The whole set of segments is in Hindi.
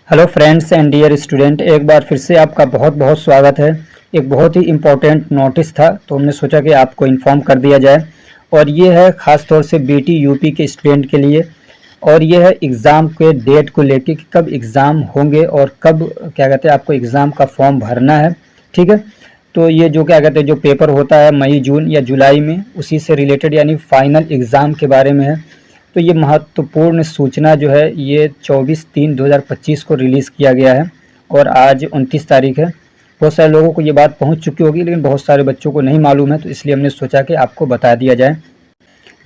Hello friends and dear student, एक बार फिर से आपका बहुत बहुत स्वागत है। एक बहुत ही इम्पोर्टेंट नोटिस था तो हमने सोचा कि आपको इन्फॉर्म कर दिया जाए। और ये है ख़ास तौर से बीटी यूपी के स्टूडेंट के लिए। और ये है एग्ज़ाम के डेट को लेके कि कब एग्ज़ाम होंगे और कब क्या कहते हैं आपको एग्ज़ाम का फॉर्म भरना है। ठीक है, तो ये जो क्या कहते हैं जो पेपर होता है मई जून या जुलाई में, उसी से रिलेटेड यानी फाइनल एग्ज़ाम के बारे में है। तो ये महत्वपूर्ण सूचना जो है ये 24/3/2025 को रिलीज़ किया गया है और आज 29 तारीख है। बहुत सारे लोगों को ये बात पहुंच चुकी होगी, लेकिन बहुत सारे बच्चों को नहीं मालूम है, तो इसलिए हमने सोचा कि आपको बता दिया जाए।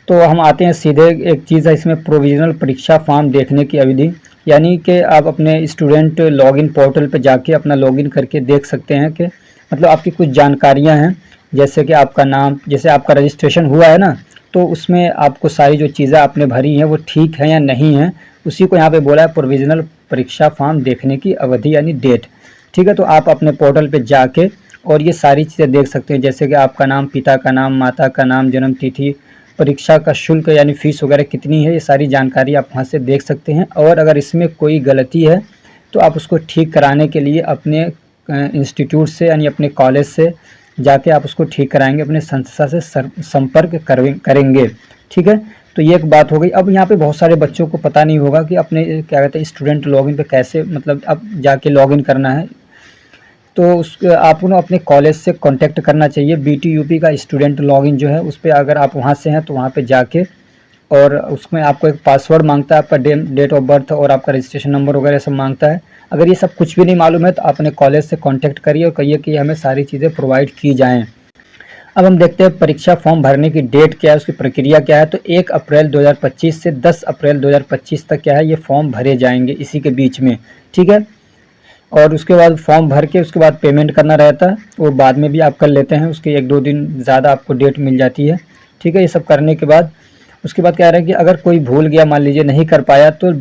तो हम आते हैं सीधे, एक चीज़ है इसमें प्रोविज़नल परीक्षा फॉर्म देखने की अवधि, यानी कि आप अपने स्टूडेंट लॉगिन पोर्टल पर जाके अपना लॉगिन करके देख सकते हैं कि मतलब आपकी कुछ जानकारियाँ हैं, जैसे कि आपका नाम, जैसे आपका रजिस्ट्रेशन हुआ है ना, तो उसमें आपको सारी जो चीज़ें आपने भरी हैं वो ठीक है या नहीं है, उसी को यहाँ पे बोला है प्रोविज़नल परीक्षा फॉर्म देखने की अवधि यानी डेट। ठीक है, तो आप अपने पोर्टल पे जाके और ये सारी चीज़ें देख सकते हैं, जैसे कि आपका नाम, पिता का नाम, माता का नाम, जन्म तिथि, परीक्षा का शुल्क यानी फ़ीस वगैरह कितनी है, ये सारी जानकारी आप वहाँ से देख सकते हैं। और अगर इसमें कोई गलती है तो आप उसको ठीक कराने के लिए अपने इंस्टीट्यूट से यानी अपने कॉलेज से जाके आप उसको ठीक कराएंगे, अपने संस्था से संपर्क करेंगे। ठीक है, तो ये एक बात हो गई। अब यहाँ पे बहुत सारे बच्चों को पता नहीं होगा कि अपने क्या कहते हैं स्टूडेंट लॉगिन पे कैसे मतलब अब जाके लॉगिन करना है। तो उस आपको ना अपने कॉलेज से कांटेक्ट करना चाहिए। बीटी यूपी का स्टूडेंट लॉगिन जो है उस पर अगर आप वहाँ से हैं तो वहाँ पे जाके, और उसमें आपको एक पासवर्ड मांगता है, आपका डेट ऑफ बर्थ और आपका रजिस्ट्रेशन नंबर वगैरह सब मांगता है। अगर ये सब कुछ भी नहीं मालूम है तो आप अपने कॉलेज से कांटेक्ट करिए और कहिए कि हमें सारी चीज़ें प्रोवाइड की जाएँ। अब हम देखते हैं परीक्षा फॉर्म भरने की डेट क्या है, उसकी प्रक्रिया क्या है। तो 1 अप्रैल 2025 से 10 अप्रैल 2025 तक क्या है ये फॉर्म भरे जाएंगे, इसी के बीच में। ठीक है, और उसके बाद फॉर्म भर के उसके बाद पेमेंट करना रहता है, वो बाद में भी आप कर लेते हैं, उसके 1-2 दिन ज़्यादा आपको डेट मिल जाती है। ठीक है, ये सब करने के बाद उसके बाद क्या रहा है कि अगर कोई भूल गया, मान लीजिए नहीं कर पाया, तो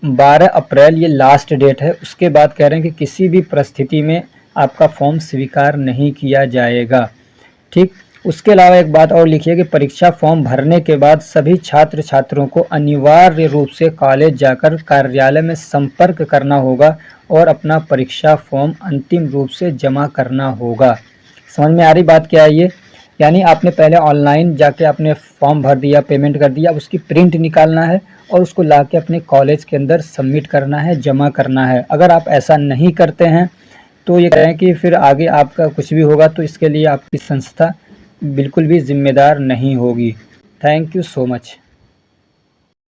12 अप्रैल ये लास्ट डेट है। उसके बाद कह रहे हैं कि किसी भी परिस्थिति में आपका फॉर्म स्वीकार नहीं किया जाएगा। ठीक, उसके अलावा एक बात और लिखिए कि परीक्षा फॉर्म भरने के बाद सभी छात्र छात्रों को अनिवार्य रूप से कॉलेज जाकर कार्यालय में संपर्क करना होगा और अपना परीक्षा फॉर्म अंतिम रूप से जमा करना होगा। समझ में आ रही बात क्या है ये? यानी आपने पहले ऑनलाइन जाके आपने फॉर्म भर दिया, पेमेंट कर दिया, अब उसकी प्रिंट निकालना है और उसको लाके अपने कॉलेज के अंदर सबमिट करना है, जमा करना है। अगर आप ऐसा नहीं करते हैं तो ये कह रहे हैं कि फिर आगे आपका कुछ भी होगा तो इसके लिए आपकी संस्था बिल्कुल भी जिम्मेदार नहीं होगी। Thank you so much.